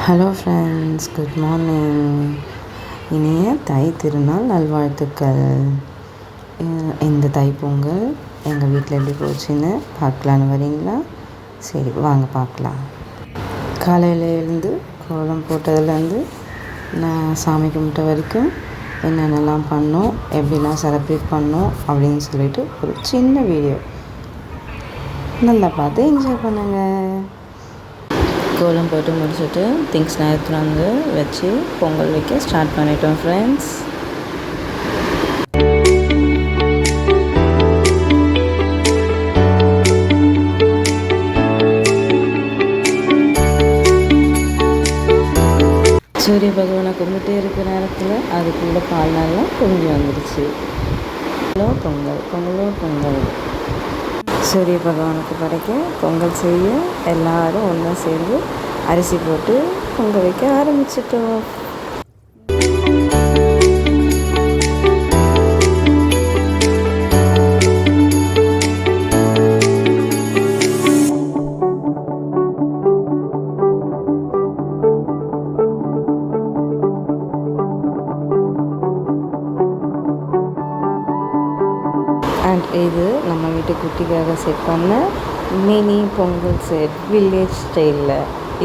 Hello friends, good morning. இனிய தை திருநாள் நல்வாழ்த்துக்கள். இந்த தைப்பொங்கல் எங்கள் வீட்டில் எப்படி போச்சுன்னு பார்க்கலான்னு வரீங்களா? சரி, வாங்க பார்க்கலாம். காலையில் எழுந்து கோலம் போட்டதுலேருந்து நான் சாமி கும்பிட்ட வரைக்கும் என்னென்னலாம் பண்ணோம், எப்படிலாம் செலிப்ரேட் பண்ணோம் அப்படின்னு சொல்லிட்டு ஒரு சின்ன வீடியோ நல்லா பார்த்து என்ஜாய் பண்ணுங்கள். கோலம் போட்டு முடிச்சுட்டு திங்ஸ்லாம் எடுத்துகிட்டு வந்து வச்சு பொங்கல் வைக்க ஸ்டார்ட் பண்ணிட்டோம் ஃப்ரெண்ட்ஸ். சூரிய பகவானை கும்பிட்டு இருக்கிற நேரத்தில் அதுக்குள்ளே பால் நல்லா பொங்கி வந்துடுச்சு. பொங்கல் சூரிய பகவானுக்கு படைக்க பொங்கல் செய்ய எல்லோரும் ஒன்றா சேர்ந்து அரிசி போட்டு பொங்கல் வைக்க ஆரம்பிச்சிட்டோம். அண்ட் இது நம்ம வீட்டு குட்டிக்காக செட் பண்ண மினி பொங்கல் செட் வில்லேஜ் ஸ்டைலில்.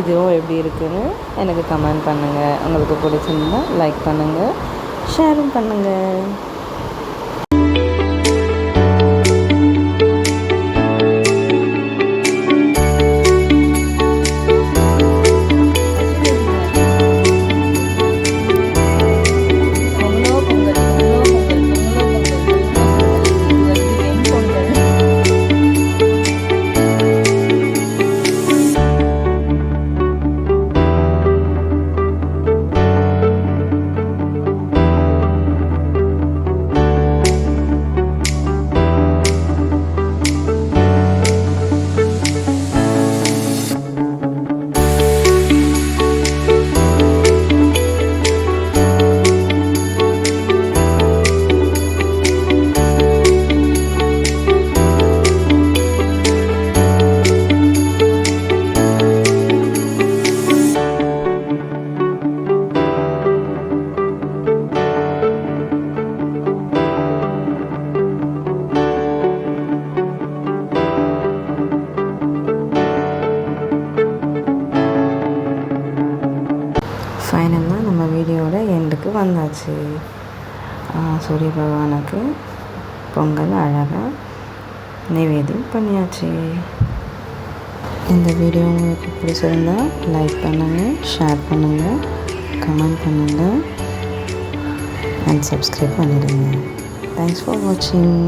இதுவும் எப்படி இருக்குன்னு எனக்கு கமெண்ட் பண்ணுங்கள். உங்களுக்கு பிடிச்சிருந்தா லைக் பண்ணுங்கள், ஷேரும் பண்ணுங்கள். ஃபைனலாக நம்ம வீடியோட எண்டுக்கு வந்தாச்சு. சூரிய பகவானுக்கு பொங்கல் அழகாக நிவேதியம் பண்ணியாச்சு. இந்த வீடியோ உங்களுக்கு பிடிச்சிருந்தா லைக் பண்ணுங்கள், ஷேர் பண்ணுங்கள், கமெண்ட் பண்ணுங்கள் அண்ட் சப்ஸ்கிரைப் பண்ணிடுங்க. தேங்க்ஸ் ஃபார் வாட்சிங்.